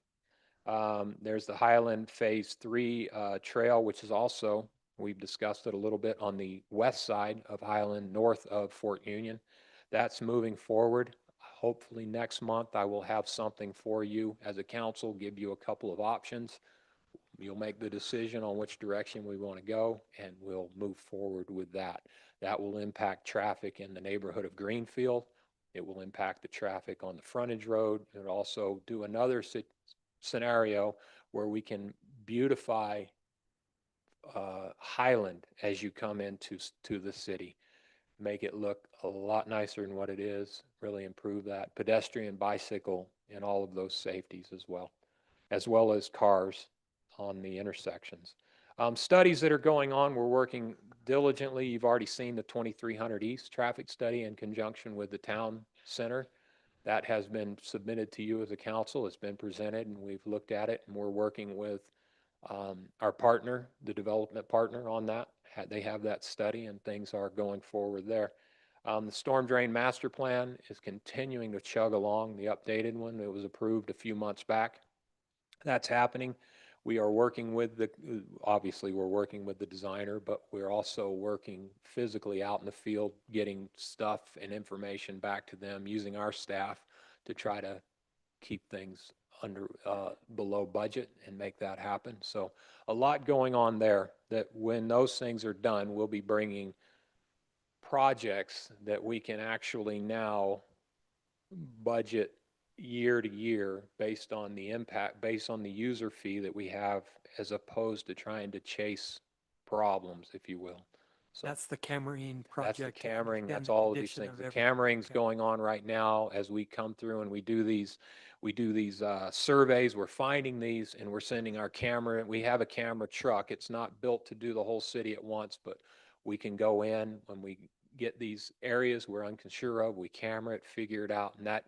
There's the Highland Phase 3 trail, which is also, we've discussed it a little bit, on the west side of Highland, north of Fort Union. That's moving forward. Hopefully next month I will have something for you as a council, give you a couple of options. You'll make the decision on which direction we want to go, and we'll move forward with that. That will impact traffic in the neighborhood of Greenfield. It will impact the traffic on the frontage road. It will also do another scenario where we can beautify Highland as you come to the city. Make it look a lot nicer than what it is, really improve that pedestrian, bicycle, and all of those safeties as well as cars on the intersections. Studies that are going on, we're working diligently. You've already seen the 2300 East traffic study in conjunction with the town center. That has been submitted to you as a council. It's been presented and we've looked at it, and we're working with our partner, the development partner on that. They have that study and things are going forward there. The storm drain master plan is continuing to chug along, the updated one that was approved a few months back. That's happening. We are working with obviously we're working with the designer, but we're also working physically out in the field, getting stuff and information back to them, using our staff to try to keep things below budget and make that happen. So a lot going on there that when those things are done, we'll be bringing projects that we can actually now budget year to year based on the impact, based on the user fee that we have, as opposed to trying to chase problems, if you will. So That's the Camerine that's the project. to cammering, understand that's the all of these condition things. of The everything. cammering's Okay. going on right now as we come through and we do these surveys. We're finding these and we're sending our camera. We have a camera truck. It's not built to do the whole city at once, but we can go in when we get these areas we're unsure of, we camera it, figure it out, and that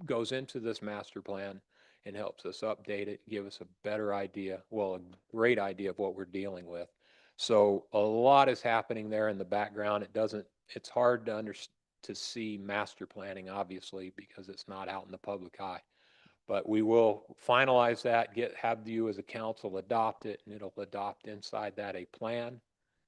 goes into this master plan and helps us update it, give us a better idea, well, a great idea of what we're dealing with. So a lot is happening there in the background. It's hard to see master planning, obviously, because it's not out in the public eye. But we will finalize that, have you as a council adopt it, and it'll adopt inside that a plan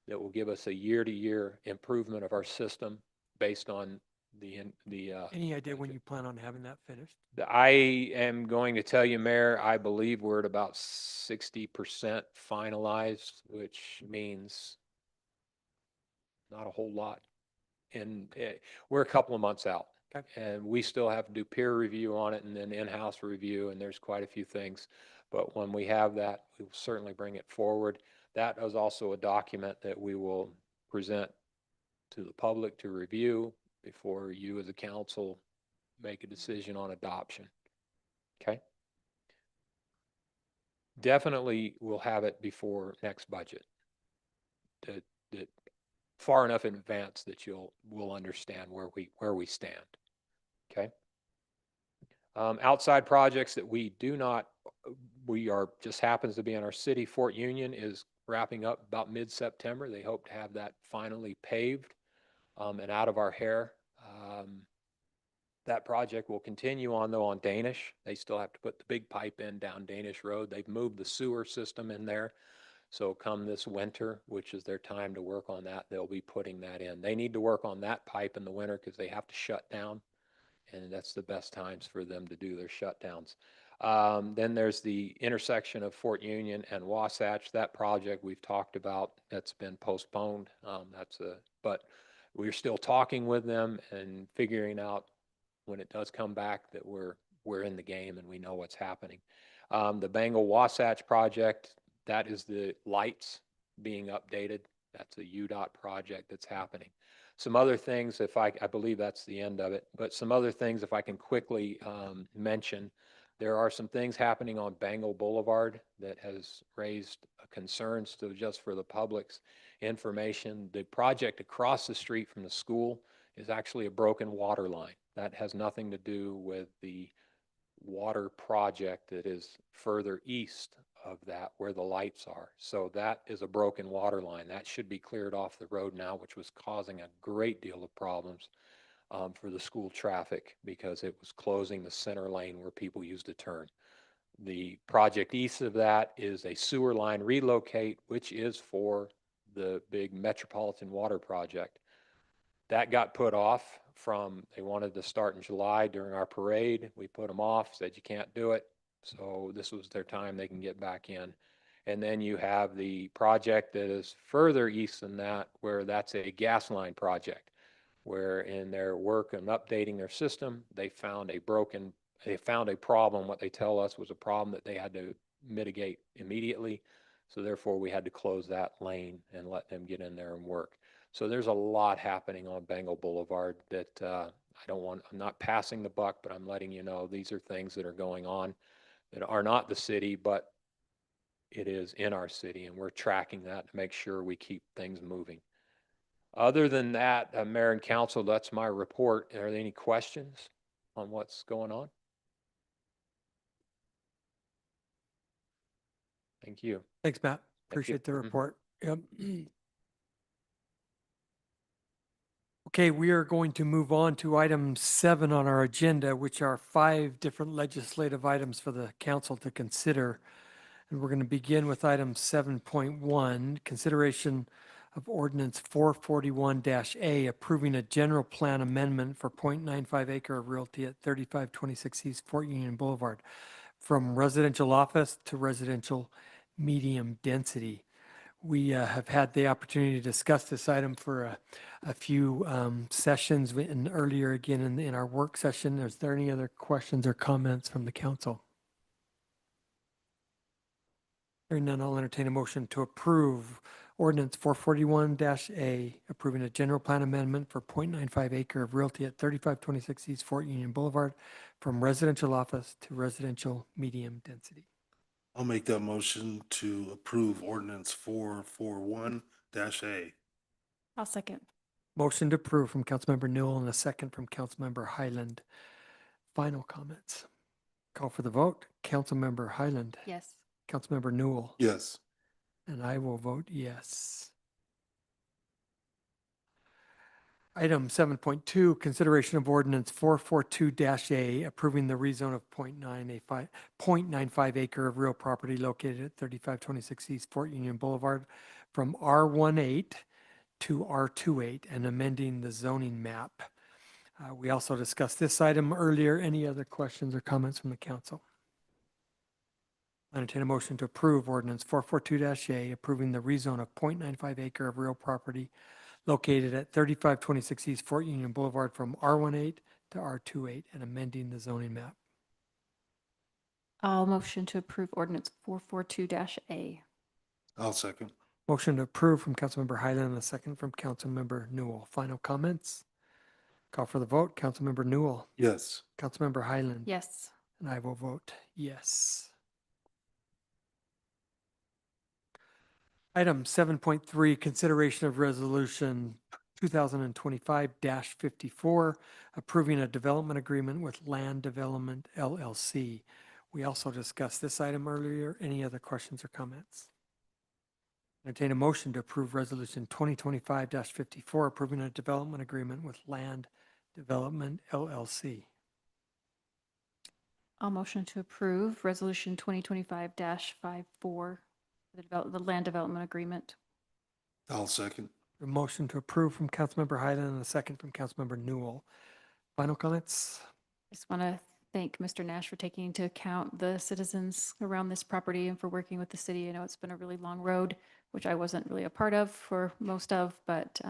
that will give us a year-to-year improvement of our system based on Any idea when you plan on having that finished? I am going to tell you, Mayor, I believe we're at about 60% finalized, which means not a whole lot. And we're a couple of months out. Okay. And we still have to do peer review on it and then in-house review, and there's quite a few things. But when we have that, we will certainly bring it forward. That is also a document that we will present to the public to review before you as a council make a decision on adoption. Okay? Definitely we'll have it before next budget. That far enough in advance that we'll understand where we stand. Okay? Outside projects that we just happens to be in our city. Fort Union is wrapping up about mid-September. They hope to have that finally paved and out of our hair. That project will continue on though on Danish. They still have to put the big pipe in down Danish Road. They've moved the sewer system in there. So come this winter, which is their time to work on that, they'll be putting that in. They need to work on that pipe in the winter because they have to shut down. And that's the best times for them to do their shutdowns. Then there's the intersection of Fort Union and Wasatch. That project we've talked about, that's been postponed. But we're still talking with them and figuring out when it does come back that we're in the game and we know what's happening. The Bengal Wasatch project, that is the lights being updated. That's a UDOT project that's happening. Some other things, I believe that's the end of it, but some other things, if I can quickly mention, there are some things happening on Bengal Boulevard that has raised concerns just for the public's information. The project across the street from the school is actually a broken water line. That has nothing to do with the water project that is further east of that where the lights are. So that is a broken water line. That should be cleared off the road now, which was causing a great deal of problems for the school traffic because it was closing the center lane where people used to turn. The project east of that is a sewer line relocate, which is for the big metropolitan water project. That got put off they wanted to start in July during our parade. We put them off, said you can't do it. So this was their time they can get back in. And then you have the project that is further east than that, where that's a gas line project, where in their work and updating their system, they found a problem. What they tell us was a problem that they had to mitigate immediately. So therefore, we had to close that lane and let them get in there and work. So there's a lot happening on Bengal Boulevard that I'm not passing the buck, but I'm letting you know these are things that are going on that are not the city, but it is in our city, and we're tracking that to make sure we keep things moving. Other than that, Mayor and Council, that's my report. Are there any questions on what's going on? Thank you. Thanks, Matt. you. Appreciate the Mhm. report. Yep. Okay, we are going to move on to item 7 on our agenda, which are 5 different legislative items for the council to consider. And we're going to begin with item 7.1, consideration of ordinance 441-A, approving a general plan amendment for 0.95 acre of realty at 3526 East Fort Union Boulevard from residential office to residential medium density. We have had the opportunity to discuss this item for a few sessions and earlier again in our work session. Is there any other questions or comments from the council? Hearing none, I'll entertain a motion to approve ordinance 441-A, approving a general plan amendment for 0.95 acre of realty at 3526 East Fort Union Boulevard from residential office to residential medium density. I'll make that motion to approve ordinance 441-A. I'll second. Motion to approve from Councilmember Newell and a second from Councilmember Highland. Final comments. Call for the vote. Councilmember Highland. Yes. Councilmember Newell. Yes. And I will vote yes. Item 7.2, consideration of ordinance 442-A, approving the rezone of 0.95 acre of real property located at 3526 East Fort Union Boulevard from R18 to R28 and amending the zoning map. We also discussed this item earlier. Any other questions or comments from the council? I entertain a motion to approve ordinance 442-A, approving the rezone of 0.95 acre of real property located at 3526 East Fort Union Boulevard from R18 to R28 and amending the zoning map. I'll motion to approve ordinance 442-A. I'll second. Motion to approve from Councilmember Highland and a second from Councilmember Newell. Final comments? Call for the vote. Councilmember Newell, Yes. Councilmember Highland. Yes. And I will vote yes. Item 7.3, consideration of resolution 2025-54, approving a development agreement with Land Development LLC. We also discussed this item earlier. Any other questions or comments? Entertain a motion to approve resolution 2025-54, approving a development agreement with Land Development LLC. I'll motion to approve resolution 2025-54, the land development agreement. I'll second. A motion to approve from Councilmember Highland and a second from Councilmember Newell. Final comments? I just want to thank Mr. Nash for taking into account the citizens around this property and for working with the city. I know it's been a really long road, which I wasn't really a part of for most of, but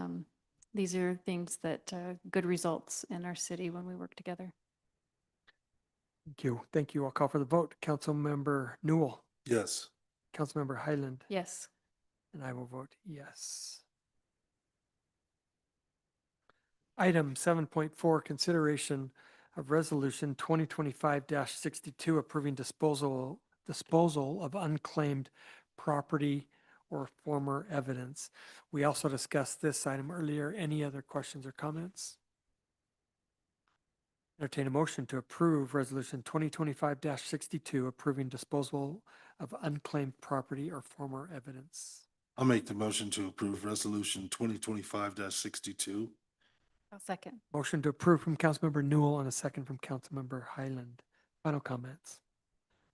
these are things that good results in our city when we work together. Thank you. Thank you. I'll call for the vote. Councilmember Newell, Yes. Councilmember Highland, Yes. and I will vote yes. Item 7.4, consideration of resolution 2025-62, approving disposal of unclaimed property or former evidence. We also discussed this item earlier. Any other questions or comments? Entertain a motion to approve resolution 2025-62, approving disposal of unclaimed property or former evidence. I'll make the motion to approve resolution 2025-62. I'll second. Motion to approve from Councilmember Newell and a second from Councilmember Highland. Final comments.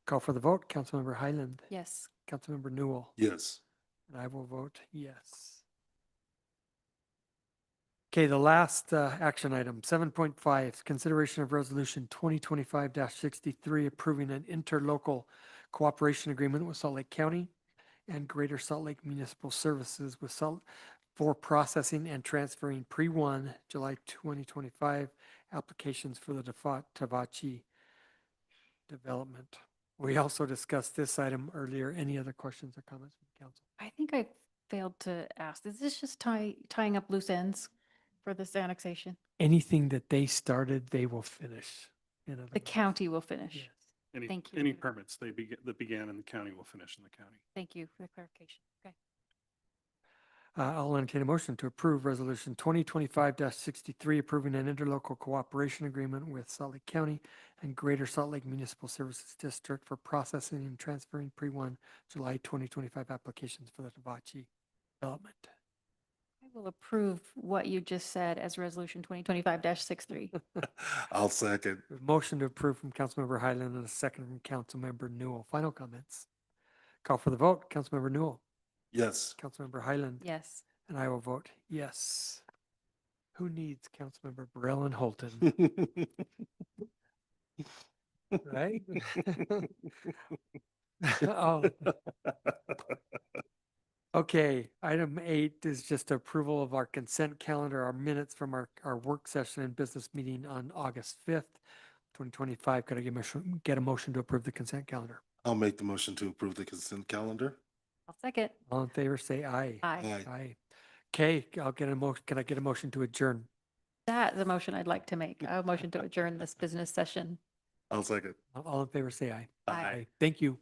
Call for the vote. Councilmember Highland, Yes. Councilmember Newell, Yes. and I will vote yes. Okay, the last action item, 7.5, consideration of resolution 2025-63, approving an interlocal cooperation agreement with Salt Lake County and Greater Salt Lake Municipal Services with for processing and transferring pre-1 July 2025 applications for the Tavachi development. We also discussed this item earlier. Any other questions or comments from council? I think I failed to ask, is this just tying up loose ends for this annexation? Anything that they started, they will finish. In other The words. county will finish. Yes. Any, Thank you. any permits that began in the county will finish in the county. Thank you for the clarification. Okay. I'll entertain a motion to approve Resolution 2025-63, approving an interlocal cooperation agreement with Salt Lake County and Greater Salt Lake Municipal Services District for processing and transferring pre-1 July 2025 applications for the Hibachi development. I will approve what you just said as Resolution 2025-63. I'll second. A motion to approve from Councilmember Highland and a second from Councilmember Newell. Final comments. Call for the vote. Councilmember Newell, Yes. Councilmember Highland, Yes. and I will vote yes. Who needs Councilmember Burrell and Holton? Right? Oh, okay. Item 8 is just approval of our consent calendar, our minutes from our work session and business meeting on August 5th, 2025. Could I get a motion to approve the consent calendar? I'll make the motion to approve the consent calendar. I'll second. All in favor, say aye. Aye. Aye. Okay, I'll get a motion. Can I get a motion to adjourn? That's the motion I'd like to make. A motion to adjourn this business session. I'll second. All in favor, say aye. Aye. Thank you.